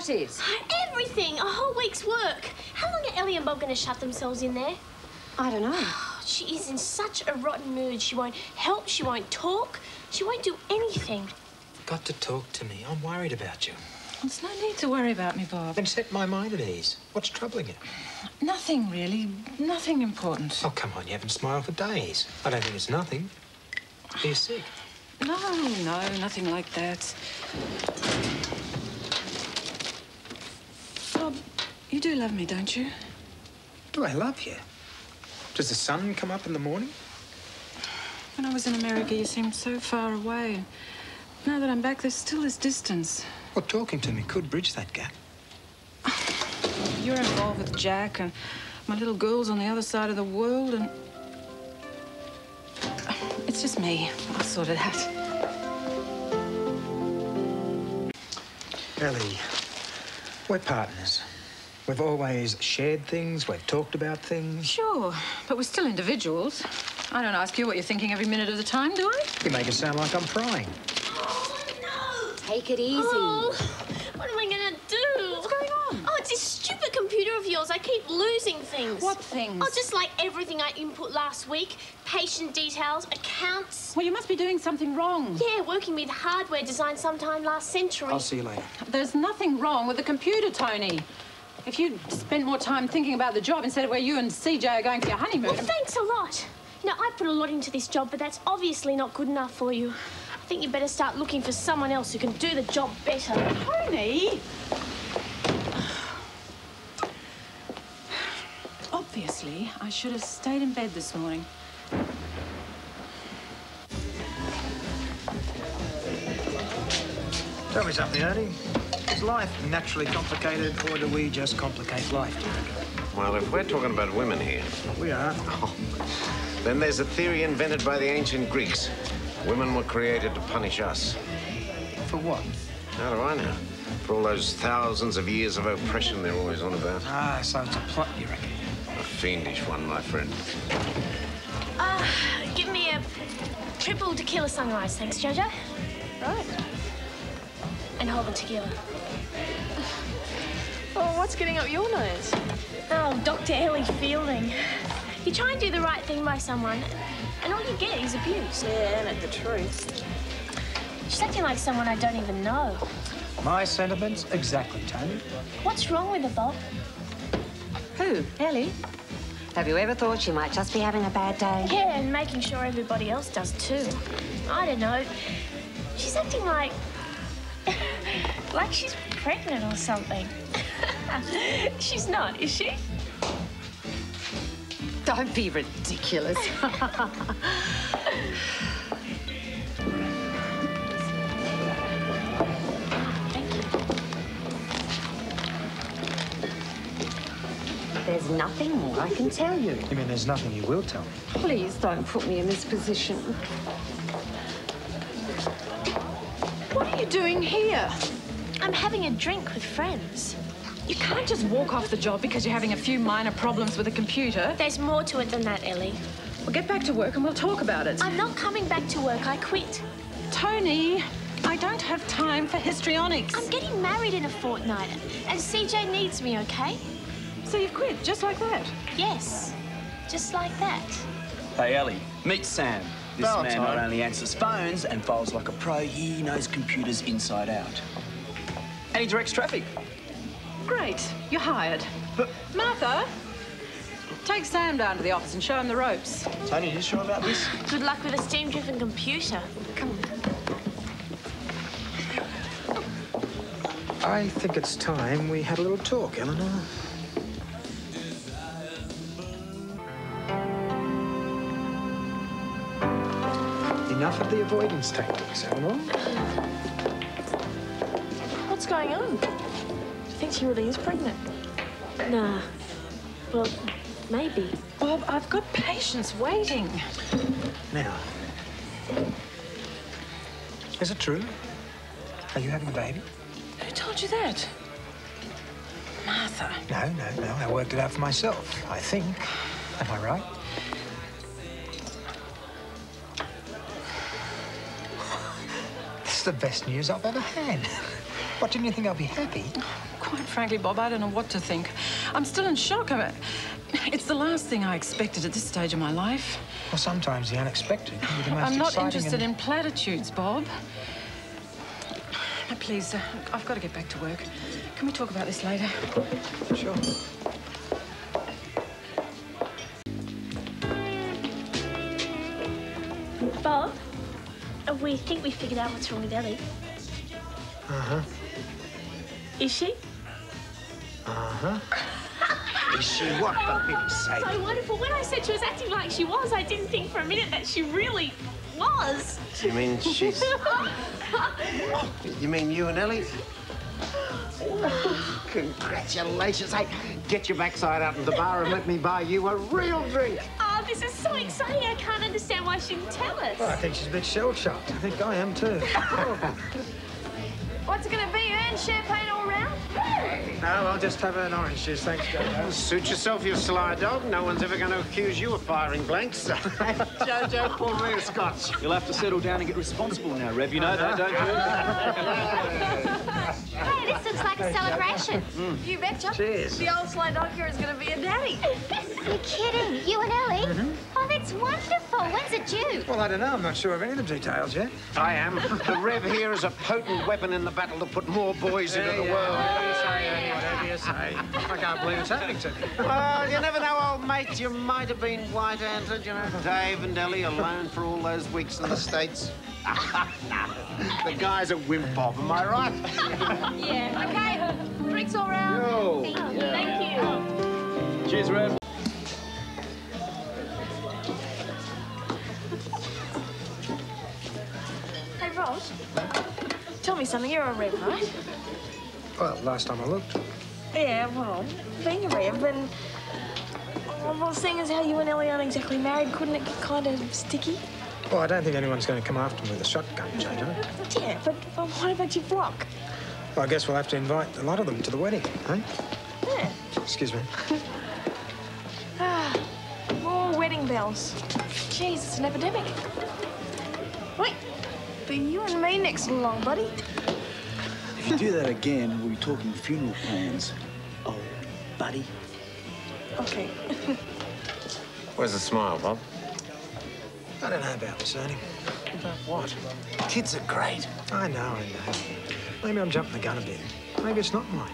about it? Everything. A whole week's work. How long are Ellie and Bob going to shut themselves in there? I don't know. She is in such a rotten mood. She won't help. She won't talk. She won't do anything. You've got to talk to me. I'm worried about you. There's no need to worry about me, Bob. Then set my mind at ease. What's troubling you? Nothing, really. Nothing important. Oh, come on. You haven't smiled for days. I don't think it's nothing. Are you sick? No, nothing like that. Bob, you do love me, don't you? Do I love you? Does the sun come up in the morning? When I was in America, you seemed so far away. Now that I'm back, there's still this distance. Well, talking to me could bridge that gap. You're involved with Jack, and my little girl's on the other side of the world, and... It's just me. I'll sort it out. Elly, we're partners. We've always shared things, we've talked about things. Sure, but we're still individuals. I don't ask you what you're thinking every minute of the time, do I? You make it sound like I'm prying. Oh, no! Take it easy. Oh, what am I going to do? What's going on? Oh, it's this stupid computer of yours. I keep losing things. What things? Oh, just like everything I input last week. Patient details, accounts. Well, you must be doing something wrong. Yeah, working with hardware designed sometime last century. I'll see you later. There's nothing wrong with the computer, Tony. If you'd spent more time thinking about the job instead of where you and CJ are going for your honeymoon... Well, thanks a lot. You know, I put a lot into this job, but that's obviously not good enough for you. I think you better start looking for someone else who can do the job better. Tony! Obviously, I should have stayed in bed this morning. Tell me something, Elly. Is life naturally complicated, or do we just complicate life, do you reckon? Well, if we're talking about women here, We are. then there's a theory invented by the ancient Greeks. Women were created to punish us. For what? How do I know? For all those thousands of years of oppression they're always on about. Ah, so it's a plot, you reckon? A fiendish one, my friend. Give me a triple tequila sunrise, thanks, Jojo. Right. And hold the tequila. Oh, what's getting up your nose? Oh, Dr. Elly Fielding. You try and do the right thing by someone, and all you get is abuse. Yeah, and the truth. She's acting like someone I don't even know. My sentiments, exactly, Tony. What's wrong with her, Bob? Who? Elly? Have you ever thought she might just be having a bad day? Yeah, and making sure everybody else does too. I don't know. She's acting like... like she's pregnant or something. She's not, is she? Don't be ridiculous. There's nothing more I can tell you. You mean there's nothing you will tell me? Please don't put me in this position. What are you doing here? I'm having a drink with friends. You can't just walk off the job because you're having a few minor problems with a computer. There's more to it than that, Elly. Well, get back to work and we'll talk about it. I'm not coming back to work. I quit. Tony, I don't have time for histrionics. I'm getting married in a fortnight, and CJ needs me, okay? So you've quit, just like that? Yes, just like that. Hey, Elly, meet Sam. This Valentine. man not only answers phones and files like a pro, he knows computers inside out. And he directs traffic. Great, you're hired. But Martha, take Sam down to the office and show him the ropes. Tony, you sure about this? Good luck with a steam-driven computer. Come on. I think it's time we had a little talk, Eleanor. Enough of the avoidance tactics, Eleanor. What's going on? Do you think she really is pregnant? Nah. Well, maybe. Bob, I've got patients waiting. Now, is it true? Are you having a baby? Who told you that? Martha. No. I worked it out for myself, I think. Am I right? This is the best news I've ever had. What, didn't you think I'd be happy? Of Quite frankly, Bob, I don't know what to think. I'm still in shock. It's the last thing I expected at this stage of my life. Well, sometimes the unexpected can be the most I'm not exciting interested and... in platitudes, Bob. Now, please, I've got to get back to work. Can we talk about this later? Sure. Bob, we think we figured out what's wrong with Elly. Uh-huh. Is she? Uh-huh. Is she what, for pity's sake? So wonderful. When I said she was acting like she was, I didn't think for a minute that she really was. You mean she's... You mean you and Elly? Congratulations. Hey, get your backside out in the bar and let me buy you a real drink. Oh, this is so exciting. I can't understand why she didn't tell us. Well, I think she's a bit shell-shocked. I think I am, too. What's it gonna be, Ern? Champagne all round? No, I'll just have an orange juice, thanks, Jojo. Suit yourself, you sly dog. No one's ever going to accuse you of firing blanks. Jojo, pour me a scotch. You'll have to settle down and get responsible now, Rev. You know that, don't you? Hey, this looks like a celebration. You betcha. Cheers. The old sly dog here is gonna be a daddy. You're kidding. You and Elly? Oh, that's wonderful. When's it due? Well, I don't know. I'm not sure of any of the details yet. I am. The Rev here is a potent weapon in the battle to put more boys into the world. Whatever you say, Annie, whatever you say. I can't believe it's happening to me. Well, you never know, old mate. You might have been white-anted, you know. Dave and Elly alone for all those weeks in the States. The guy's a wimp, Bob, am I right? Yeah. Okay. Drinks all round. Oh, Thank you. Cheers, Rev. Hey, Ross. Tell me something. You're a Rev, right? Well, last time I looked. Yeah, well, being a Rev and... Well, seeing as how you and Elly aren't exactly married, couldn't it get kind of sticky? Well, I don't think anyone's going to come after me with a shotgun, Jojo. Yeah, but what about your flock? Well, I guess we'll have to invite a lot of them to the wedding, eh? Yeah. Excuse me. More wedding bells. Jeez, it's an epidemic. Wait, but you and me next along, buddy. If you do that again, we'll be talking funeral plans. Oh, buddy. Okay. Where's the smile, Bob? I don't know about this, Ernie. About what? Kids are great. I know. Maybe I'm jumping the gun a bit. Maybe it's not mine.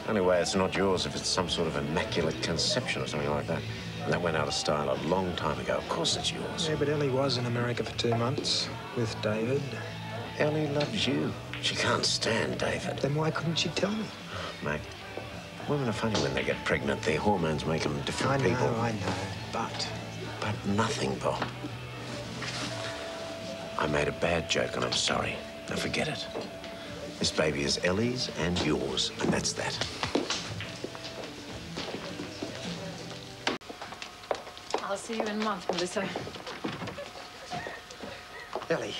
Anyway, it's not yours if it's some sort of immaculate conception or something like that. And that went out of style a long time ago. Of course it's yours. Yeah, but Elly was in America for 2 months with David. Elly loves you. She can't stand David. Then why couldn't she tell me? Mate, women are funny when they get pregnant. Their hormones make them different people. I know, but... But nothing, Bob. I made a bad joke and I'm sorry. Now forget it. This baby is Elly's and yours, and that's that. I'll see you in a month, Melissa. Elly.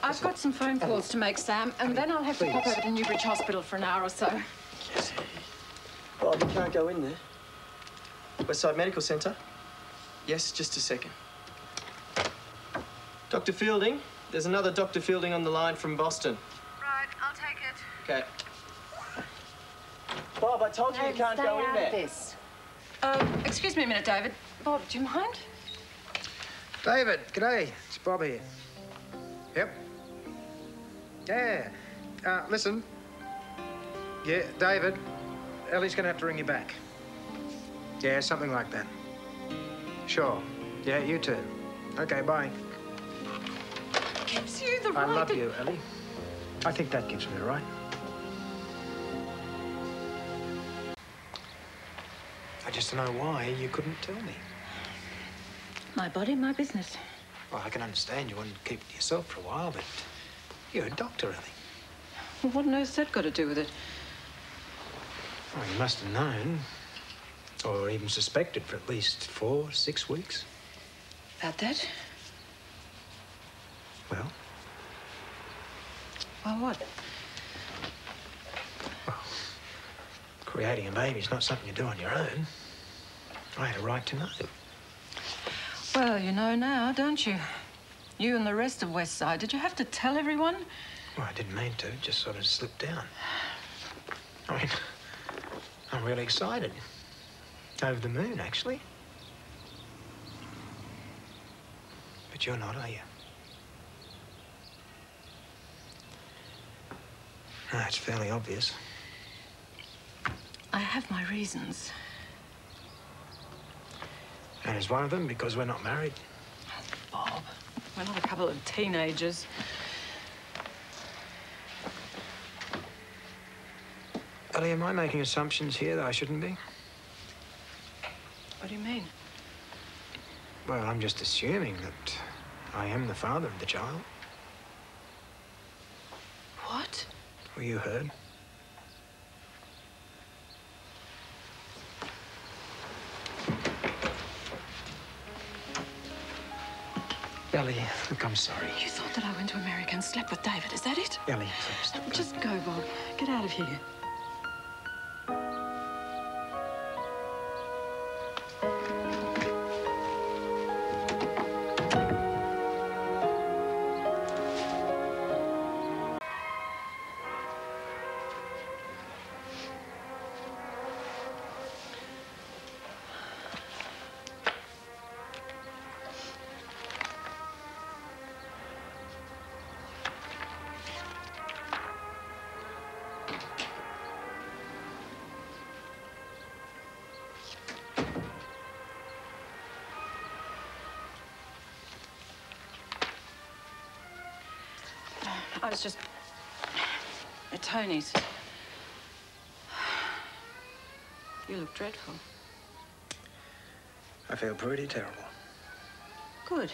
I've got some phone calls to make, Sam, and then I'll have to pop over to Newbridge Hospital for an hour or so. Bob, you can't go in there. Westside Medical Centre? Yes, just a second. Dr. Fielding? There's another Dr. Fielding on the line from Boston. Right, I'll take it. Okay. Bob, I told you you can't go in there. This. Excuse me a minute, David. Bob, do you mind? David, g'day. It's Bob here. Yep. Yeah. Listen. Yeah, David, Elly's going to have to ring you back. Yeah, something like that. Sure. Yeah, you too. Okay, bye. Gives you the right I love to... you, Elly. I think that gives me the right. I just don't know why you couldn't tell me. My body, my business. Well, I can understand you wanted to keep it to yourself for a while, but you're a doctor, Elly. Well, what on earth's that got to do with it? Well, you must have known, or even suspected for at least 4, 6 weeks. About that? Well? Well, what? Well, creating a baby's not something you do on your own. I had a right to know. Well, you know now, don't you? You and the rest of West Side. Did you have to tell everyone? Well, I didn't mean to. It just sort of slipped down. I mean, I'm really excited. Over the moon, actually. But you're not, are you? No, it's fairly obvious. I have my reasons. And is one of them because we're not married? Bob, we're not a couple of teenagers. Elly, am I making assumptions here that I shouldn't be? What do you mean? Well, I'm just assuming that I am the father of the child. What? Well, you heard. Elly, look, I'm sorry. You thought that I went to America and slept with David, is that it? Elly, please. Just go, Bob. Get out of here. I was just at Tony's. You look dreadful. I feel pretty terrible. Good.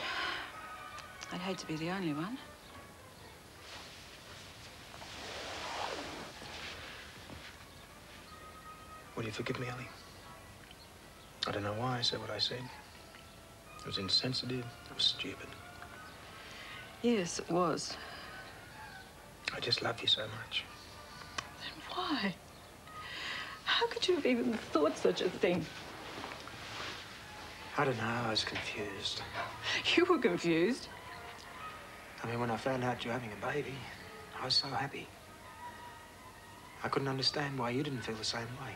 I'd hate to be the only one. Will you forgive me, Elly? I don't know why I said what I said. It was insensitive. It was stupid. Yes, it was. I just love you so much. Then why? How could you have even thought such a thing? I don't know. I was confused. You were confused. I mean, when I found out you were having a baby, I was so happy. I couldn't understand why you didn't feel the same way.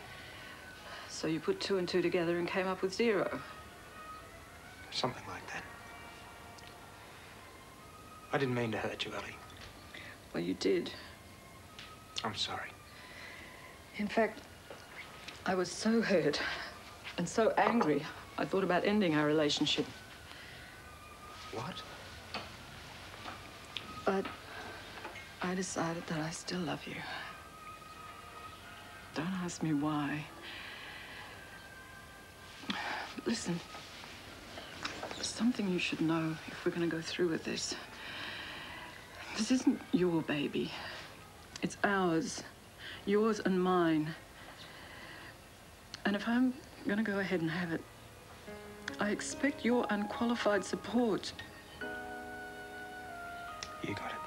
So you put 2 and 2 together and came up with 0? Something like that. I didn't mean to hurt you, Elly. Well, you did. I'm sorry. In fact, I was so hurt and so angry, I thought about ending our relationship. What? But I decided that I still love you. Don't ask me why. But listen, there's something you should know if we're going to go through with this. This isn't your baby. It's ours. Yours and mine. And if I'm going to go ahead and have it, I expect your unqualified support. You got it.